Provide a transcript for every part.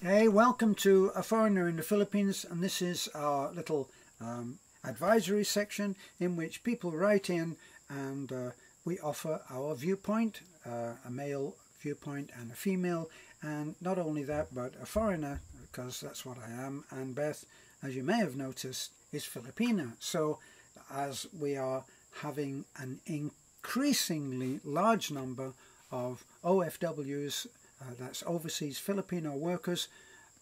Hey, welcome to A Foreigner in the Philippines, and this is our little advisory section in which people write in and we offer our viewpoint, a male viewpoint and a female, and not only that but a foreigner, because that's what I am, and Beth, as you may have noticed, is Filipina. So as we are having an increasingly large number of OFWs, that's overseas Filipino workers,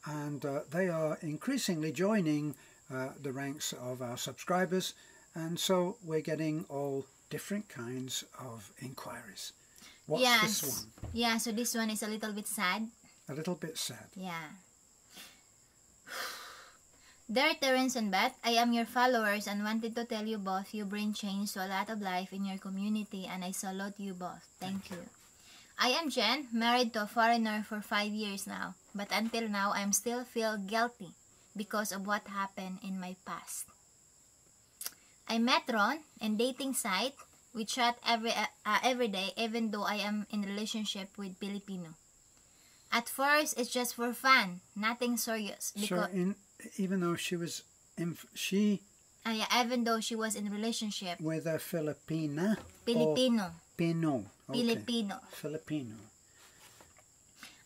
and they are increasingly joining the ranks of our subscribers, and so we're getting all different kinds of inquiries. What's this one? Yeah, so this one is a little bit sad. A little bit sad. Yeah. Dear Terence and Beth, I am your followers and wanted to tell you both you bring change to a lot of life in your community, and I salute you both. Thank you. I am Jen, married to a foreigner for 5 years now, but until now I still feel guilty because of what happened in my past. I met Ron in dating site. We chat every day, even though I am in a relationship with Filipino. At first, it's just for fun, nothing serious. So even though she was even though she was in a relationship with a Filipina, Filipino. Okay. Filipino.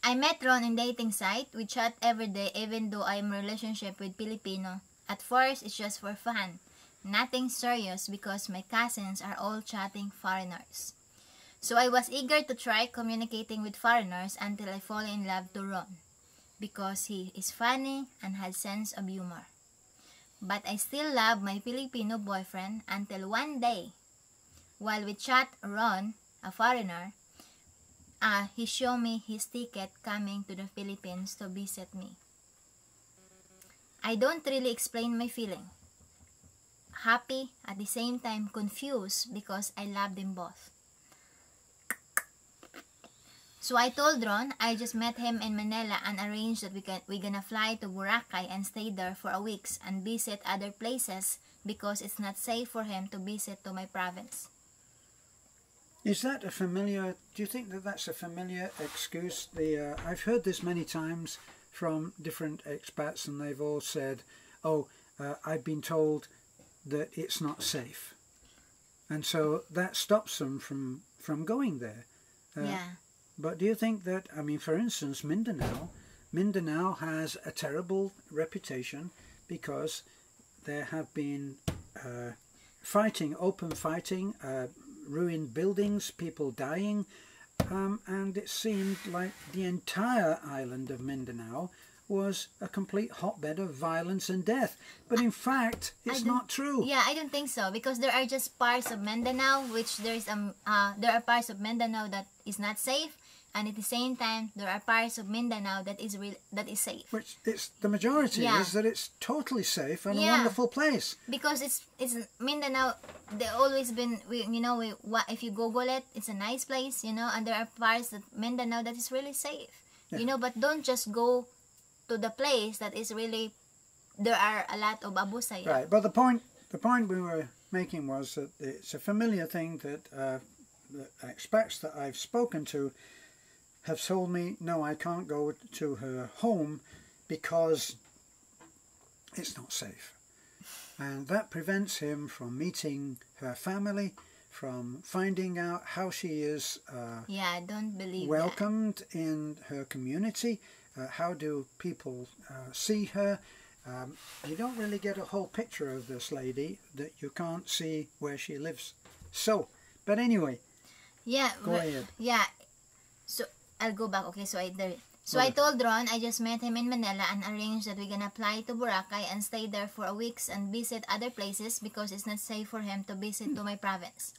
I met Ron in dating site. We chat every day, even though I am in a relationship with Filipino. At first, it's just for fun, nothing serious, because my cousins are all chatting foreigners. So I was eager to try communicating with foreigners until I fall in love to Ron, because he is funny and has sense of humor. But I still love my Filipino boyfriend until one day, while we chat Ron, a foreigner, he showed me his ticket coming to the Philippines to visit me. I don't really explain my feeling. Happy, at the same time confused, because I love them both. So I told Ron I just met him in Manila and arranged that we're gonna fly to Boracay and stay there for a week and visit other places, because it's not safe for him to visit to my province. Is that a familiar, do you think that that's a familiar excuse? I've heard this many times from different expats, and they've all said, oh, I've been told that it's not safe. And so that stops them from going there. Yeah. But do you think that, I mean, for instance, Mindanao has a terrible reputation because there have been open fighting, ruined buildings, people dying, and it seemed like the entire island of Mindanao was a complete hotbed of violence and death. But in fact, it's not true. Yeah, I don't think so, because there are just parts of Mindanao which there are parts of Mindanao that is not safe, and at the same time there are parts of Mindanao that is safe. Which the majority is that it's totally safe and a wonderful place. Because it's Mindanao. They always been if you Google it, it's a nice place, and there are parts of Mindanao that is really safe, But don't just go to the place that is really, there are a lot of abusay. Right, but the point we were making was that it's a familiar thing that the expats that I've spoken to have told me, no, I can't go to her home because it's not safe. And that prevents him from meeting her family, from finding out how she is I don't believe welcomed in her community. How do people see her? You don't really get a whole picture of this lady, that you can't see where she lives. So, but anyway, go ahead. Yeah, so I'll go back. Okay, so I told Ron I just met him in Manila and arranged that we're gonna fly to Boracay and stay there for a week and visit other places, because it's not safe for him to visit to my province.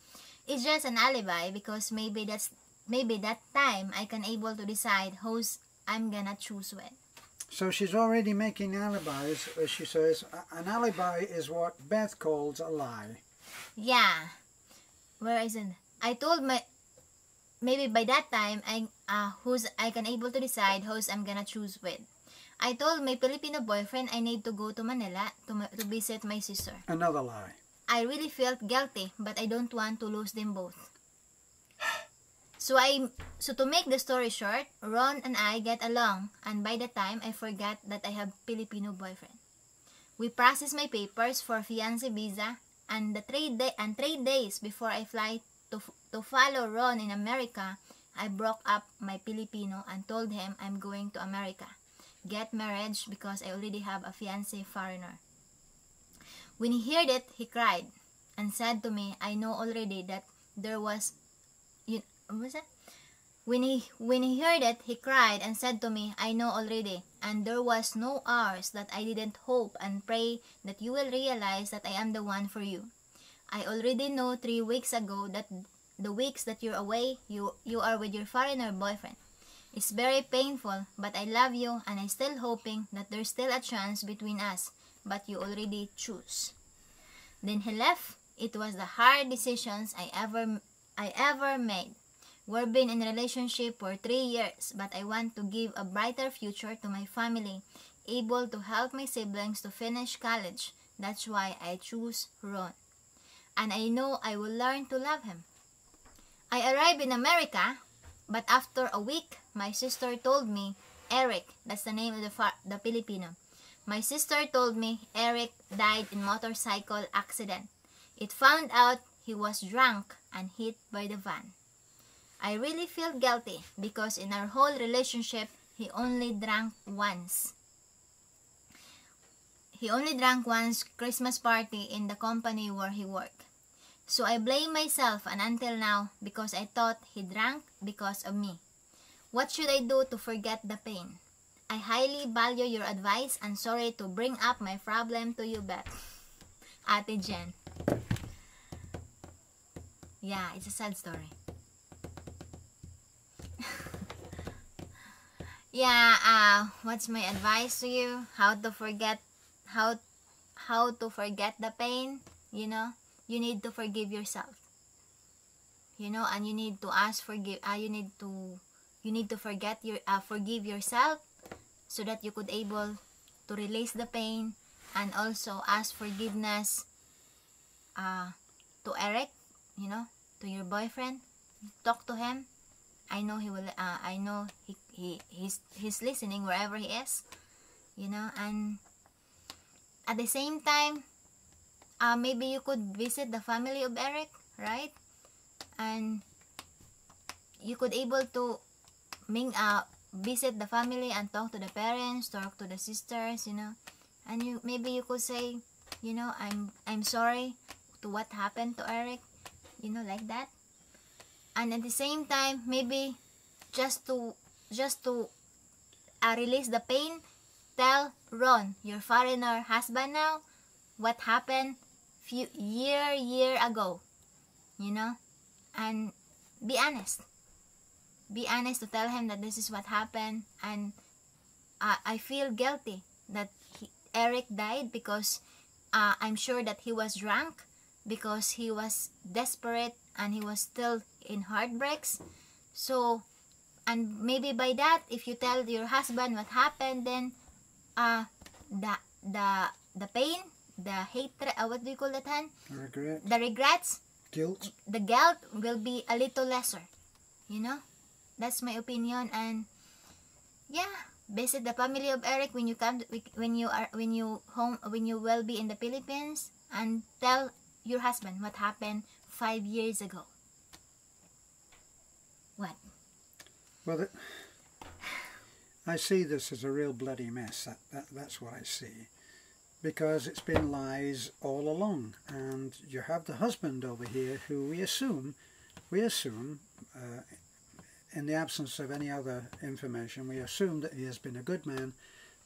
It's just an alibi, because maybe that time I can able to decide who's I'm gonna choose with. So she's already making alibis, as she says. An alibi is what Beth calls a lie. Yeah. Where is it? I told maybe by that time I can able to decide who's I'm gonna choose with. I told my Filipino boyfriend I need to go to Manila to visit my sister. Another lie. I really felt guilty, but I don't want to lose them both. So to make the story short, Ron and I get along, and by the time I forgot that I have Filipino boyfriend. We process my papers for fiancé visa, and 3 days before I fly to follow Ron in America, I broke up my Filipino and told him I'm going to America, get married because I already have a fiancé foreigner. When he heard it, he cried and said to me, I know already that there was... What was that? When he heard it, he cried and said to me, I know already, and there was no hours that I didn't hope and pray that you will realize that I am the one for you. I already know 3 weeks ago that the weeks that you're away, you are with your foreigner boyfriend. It's very painful, but I love you and I'm still hoping that there's still a chance between us, but you already choose. Then he left. It was the hard decisions I ever made. We've been in a relationship for 3 years, but I want to give a brighter future to my family, able to help my siblings to finish college. That's why I choose Ron. And I know I will learn to love him. I arrived in America, but after a week, my sister told me, Eric, that's the name of the Filipino. My sister told me Eric died in motorcycle accident. It found out he was drunk and hit by the van. I really feel guilty because in our whole relationship, he only drank once. He only drank once Christmas party in the company where he worked. So I blame myself and until now because I thought he drank because of me. What should I do to forget the pain? I highly value your advice and sorry to bring up my problem to you, Beth. Ate Jen. Yeah, it's a sad story. Yeah, what's my advice to you? How to forget the pain, you know? You need to forgive yourself. You know, and you need to you need to forgive yourself so that you could able to release the pain and also ask forgiveness to Eric, you know, to your boyfriend. Talk to him. I know he will. I know he's listening wherever he is, you know. And at the same time, maybe you could visit the family of Eric, right? And you could able to visit the family and talk to the parents, talk to the sisters, you know. And maybe you could say, you know, I'm sorry to what happened to Eric, you know, like that. And at the same time, maybe just to release the pain, tell Ron, your foreigner husband now, what happened year ago, you know, and be honest. Be honest to tell him that this is what happened, and I feel guilty that Eric died because I'm sure that he was drunk because he was desperate and he was still in heartbreaks. So, and maybe by that, if you tell your husband what happened, then the pain, the hatred, what do you call that, Han? Regret. The regrets, Guilt. the guilt will be a little lesser, you know. That's my opinion. And yeah, visit the family of Eric when you come when you will be in the Philippines, and tell your husband what happened 5 years ago. What? Well, I see this as a real bloody mess. That's what I see, because it's been lies all along, and you have the husband over here who we assume, in the absence of any other information, we assume that he has been a good man,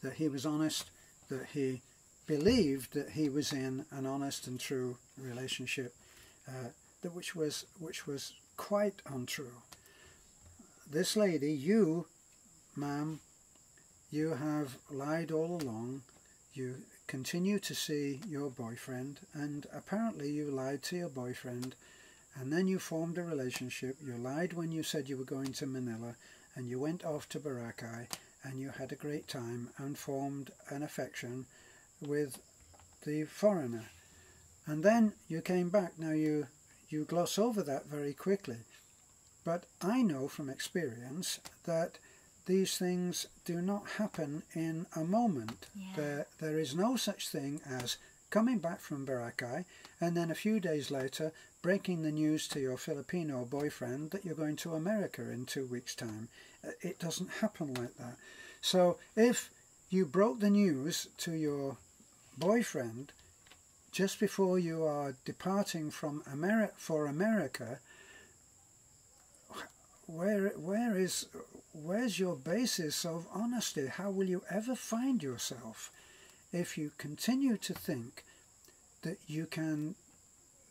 that he was honest, that he believed that he was in an honest and true relationship, which was quite untrue. This lady, you, ma'am, you have lied all along. You continue to see your boyfriend, and apparently you lied to your boyfriend, and then you formed a relationship. You lied when you said you were going to Manila, and you went off to Boracay, and you had a great time and formed an affection with the foreigner. And then you came back. Now you gloss over that very quickly. But I know from experience that these things do not happen in a moment. Yeah. There is no such thing as coming back from Boracay and then a few days later breaking the news to your Filipino boyfriend that you're going to America in 2 weeks' time. It doesn't happen like that. So if you broke the news to your boyfriend just before you are departing from for America, where's your basis of honesty? How will you ever find yourself if you continue to think that you can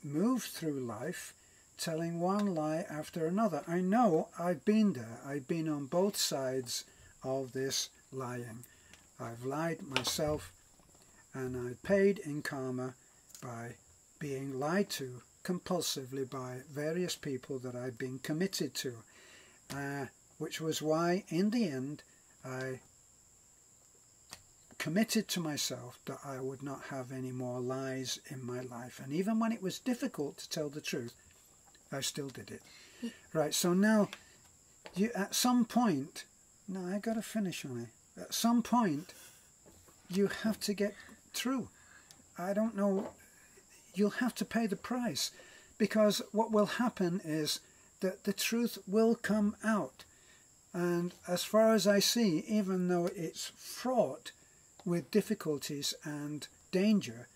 move through life telling one lie after another? I know, I've been there. I've been on both sides of this lying. I've lied myself, and I paid in karma by being lied to compulsively by various people that I'd been committed to, which was why in the end I committed to myself that I would not have any more lies in my life. And even when it was difficult to tell the truth, I still did it. Right, so now you at some point, no, I got to finish on it. At some point you have to get through. I don't know, you'll have to pay the price, because what will happen is that the truth will come out. And as far as I see, even though it's fraught with difficulties and danger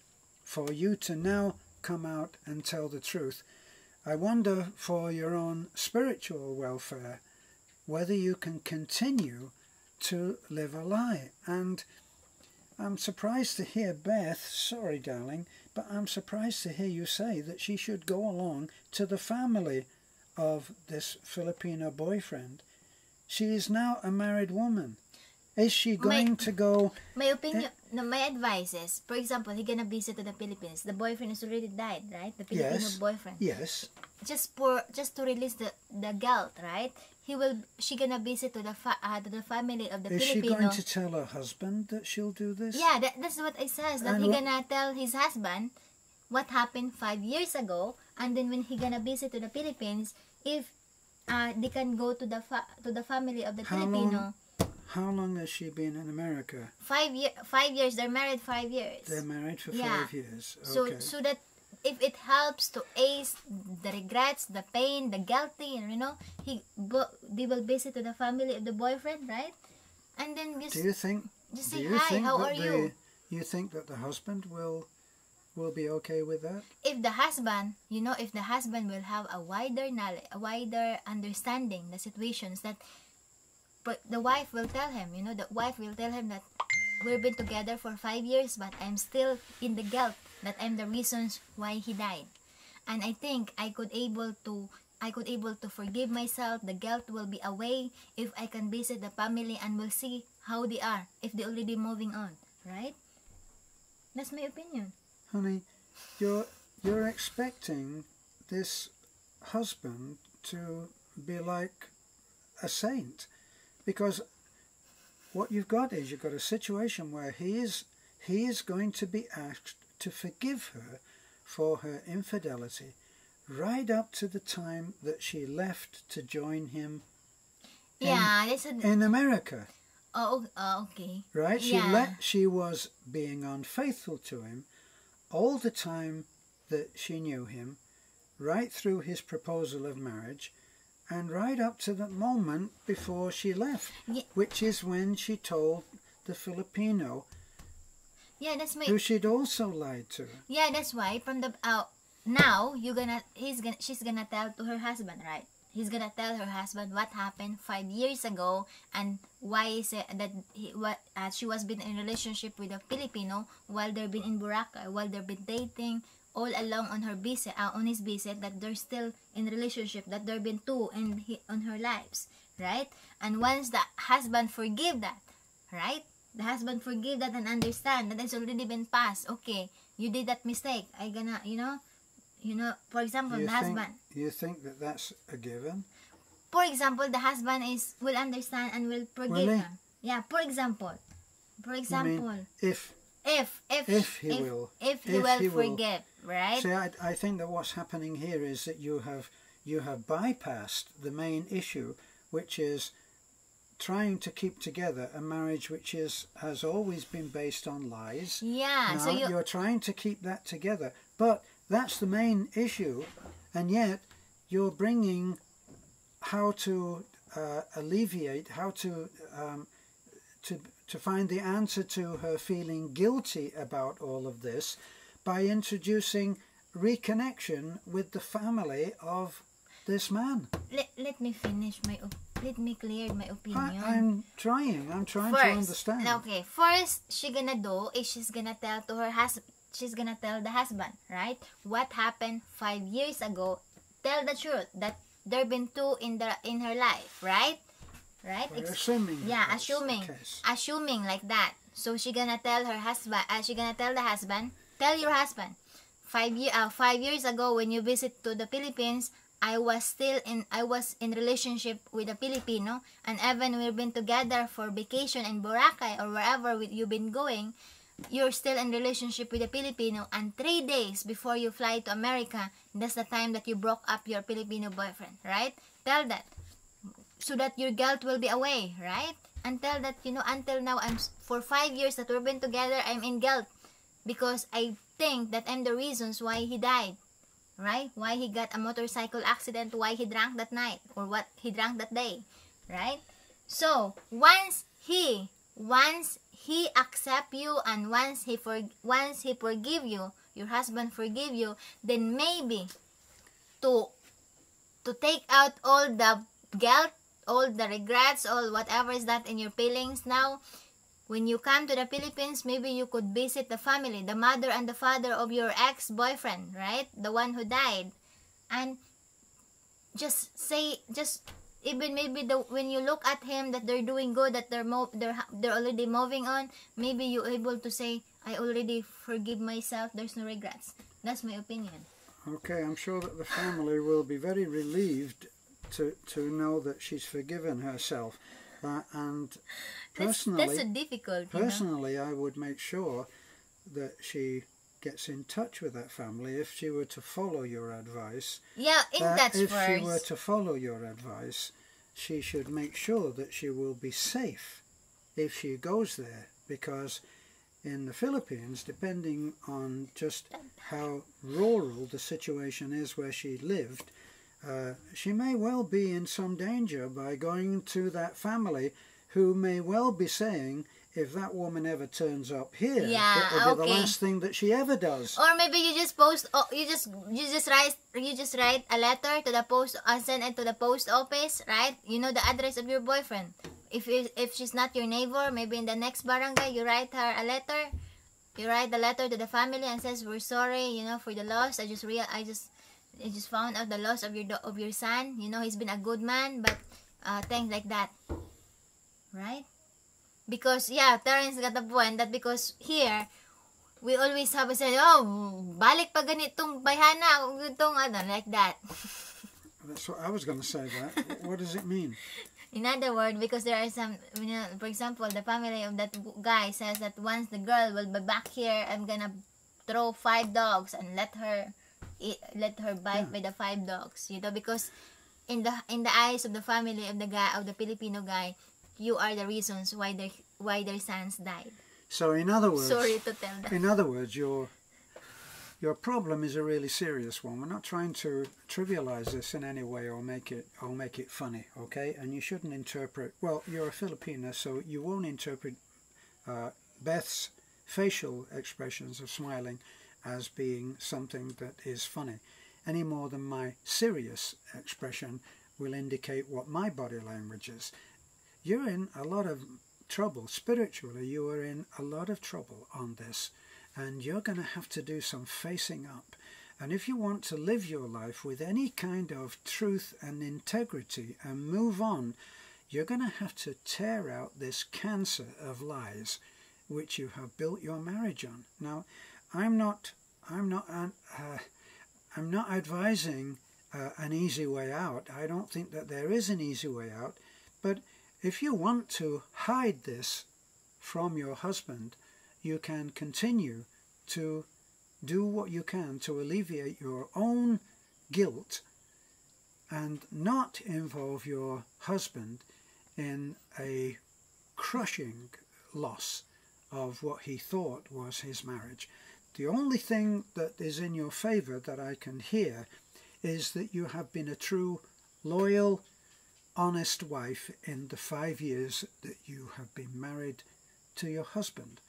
for you to now come out and tell the truth, I wonder for your own spiritual welfare whether you can continue to live a lie. And I'm surprised to hear Beth, sorry darling, but I'm surprised to hear you say that she should go along to the family of this Filipino boyfriend. She is now a married woman. Is she going to go... My opinion, no, my advice is, for example, he gonna visit to the Philippines. The boyfriend has already died, right? The Filipino boyfriend. Yes. Just to release the guilt, right? She gonna visit to the family of the Filipino. Is she going to tell her husband that she'll do this? Yeah, that's what it says. That he gonna tell his husband what happened 5 years ago, and then when he gonna visit to the Philippines, if they can go to the family of the Filipino. How long has she been in America? 5 years. They're married 5 years. They're married for 5 years. Okay. So that if it helps to ease the regrets, the pain, the guilty, they will visit to the family of the boyfriend, right? And then just say hi. How are you? You think that the husband will be okay with that? If the husband, if the husband will have a wider knowledge, a wider understanding the situations, that the wife will tell him, the wife will tell him that we've been together for 5 years, but I'm still in the guilt that I'm the reasons why he died. And I think I could able to forgive myself. The guilt will be away if I can visit the family and will see how they are, if they're already moving on, right? That's my opinion. Honey, you're expecting this husband to be like a saint, because what you've got a situation where he is going to be asked to forgive her for her infidelity right up to the time that she left to join him in America. Oh, okay. Right? She was being unfaithful to him all the time that she knew him, right through his proposal of marriage, and right up to the moment before she left, which is when she told the Filipino, who she'd also lied to. Yeah, that's why from the now she's gonna tell to her husband, right? He's gonna tell her husband what happened 5 years ago, and why is it that she was been in a relationship with a Filipino while they've been in Boracay, while they've been dating all along on his visit, that they're still in relationship, that there've been two on her lives, right? And once the husband forgive that, right? The husband forgive that and understand that it's already been passed. Okay, you did that mistake. I gonna, for example, You think that that's a given? For example, the husband will understand and will forgive him. Yeah, for example. I mean, if he will forgive, right? See, I think that what's happening here is that you you have bypassed the main issue, which is trying to keep together a marriage which has always been based on lies. Yeah, now, so you're trying to keep that together, but that's the main issue, and yet you're bringing how to alleviate, how to find the answer to her feeling guilty about all of this by introducing reconnection with the family of this man. Let me finish let me clear my opinion. I'm trying to understand. Okay, first she gonna do is she's gonna tell to her husband. She's gonna tell the husband, right? What happened 5 years ago? Tell the truth that there been two in her life, right? Right? We're assuming. Yeah, assuming like that. So she gonna tell her husband. She gonna tell the husband. Tell your husband. 5 years ago when you visit to the Philippines, I was in relationship with a Filipino, and even we've been together for vacation in Boracay or wherever you've been going. You're still in relationship with a Filipino, and 3 days before you fly to America, that's the time that you broke up your Filipino boyfriend, right? Tell that, so that your guilt will be away, right? And tell that, until now, for 5 years that we've been together, I'm in guilt because I think that I'm the reasons why he died, right? Why he got a motorcycle accident, why he drank that night, or what he drank that day, right? So once he accept you, and once he forgive you, your husband forgive you, then maybe to take out all the guilt, all the regrets, all whatever is that in your feelings now, when you come to the Philippines, maybe you could visit the family, the mother and the father of your ex-boyfriend, right? The one who died. And even maybe when you look at him that they're doing good, that they're already moving on, maybe you're able to say, I already forgive myself, there's no regrets. That's my opinion. Okay, I'm sure that the family will be very relieved to know that she's forgiven herself. And personally, that's so difficult. Personally, I would make sure that she gets in touch with that family if she were to follow your advice. Yeah, if she were to follow your advice, she should make sure that she will be safe if she goes there, because in the Philippines, depending on just how rural the situation is where she lived, she may well be in some danger by going to that family, who may well be saying, if that woman ever turns up here, that will be the last thing that she ever does. Or maybe you just write a letter to the post, send it to the post office, right? You know the address of your boyfriend. If she's not your neighbor, maybe in the next barangay, you write her a letter. You write the letter to the family and says, we're sorry, for the loss. I just found out the loss of your son. He's been a good man, but things like that, right? Because Terence got the point that because here we always have said, balik pa ganitong bayhana, like that. That's what I was going to say. That what does it mean? In other words, because there are some, for example, the family of that guy says that once the girl will be back here, I'm gonna throw 5 dogs and let her bite by the 5 dogs, because in the eyes of the family of the Filipino guy, you are the reasons why their sons died. So in other words, sorry to tell that. In other words, your problem is a really serious one. We're not trying to trivialize this in any way or make it funny, okay? And you shouldn't interpret. Well, you're a Filipina, so you won't interpret Beth's facial expressions of smiling as being something that is funny, any more than my serious expression will indicate what my body language is. You're in a lot of trouble spiritually. You are in a lot of trouble on this, and you're going to have to do some facing up. And if you want to live your life with any kind of truth and integrity and move on, you're going to have to tear out this cancer of lies which you have built your marriage on. Now, I'm not advising an easy way out. I don't think that there is an easy way out. But if you want to hide this from your husband, you can continue to do what you can to alleviate your own guilt and not involve your husband in a crushing loss of what he thought was his marriage. The only thing that is in your favor that I can hear is that you have been a true, loyal, honest wife in the 5 years that you have been married to your husband.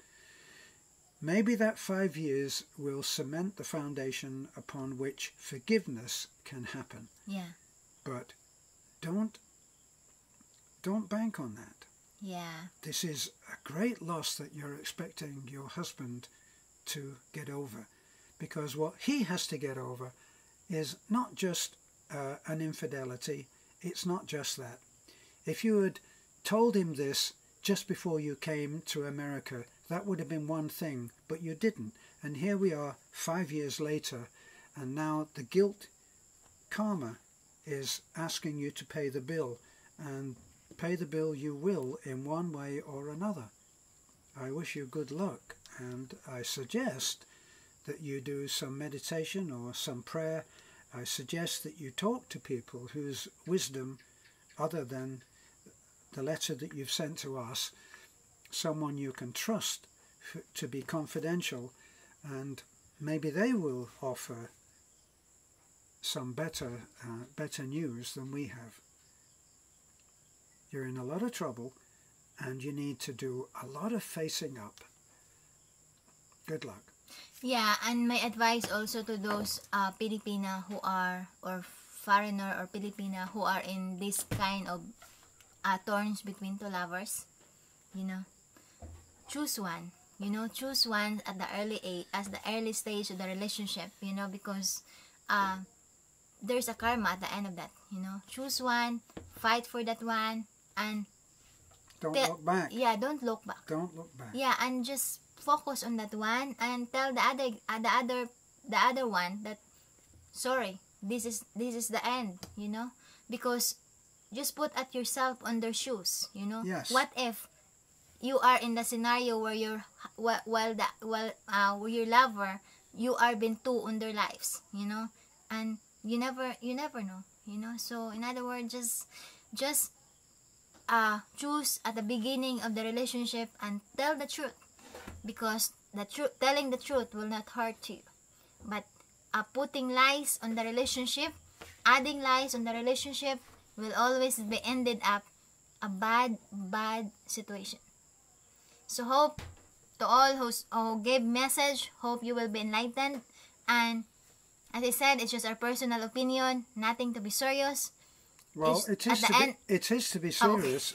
Maybe that 5 years will cement the foundation upon which forgiveness can happen. Yeah. But don't bank on that. Yeah. This is a great loss that you're expecting your husband to get over, because what he has to get over is not just an infidelity. It's not just that. If you had told him this just before you came to America, that would have been one thing, but you didn't. And here we are 5 years later, and now the guilt karma is asking you to pay the bill, and pay the bill you will in one way or another. I wish you good luck, and I suggest that you do some meditation or some prayer. I suggest that you talk to people whose wisdom, other than the letter that you've sent to us, someone you can trust to be confidential, and maybe they will offer some better news than we have. You're in a lot of trouble, and you need to do a lot of facing up. Good luck. Yeah, and my advice also to those Filipina who are, or foreigner or Filipina who are in this kind of thorns between two lovers, choose one. Choose one at the early age, as the early stage of the relationship, because there's a karma at the end of that, Choose one, fight for that one, and don't look back. Yeah, don't look back. Don't look back. Yeah, and just focus on that one, and tell the other one that, sorry, this is the end, because just put at yourself on their shoes, Yes. What if you are in the scenario where where your lover, you are been two on their lives, and you never know, So in other words, just choose at the beginning of the relationship and tell the truth, because telling the truth will not hurt you, but putting lies on the relationship, adding lies on the relationship, will always be ended up a bad situation. So hope to all who gave message, hope you will be enlightened, and as I said, it's just our personal opinion, nothing to be serious. Well, it is to be serious,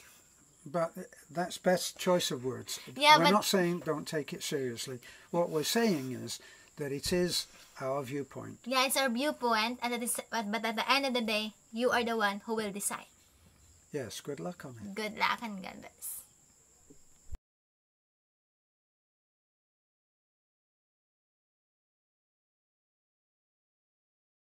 but that's best choice of words. Yeah, we're not saying don't take it seriously. What we're saying is that it is our viewpoint. Yeah, it's our viewpoint, but at the end of the day, you are the one who will decide. Yes, good luck on it. Good luck and God bless.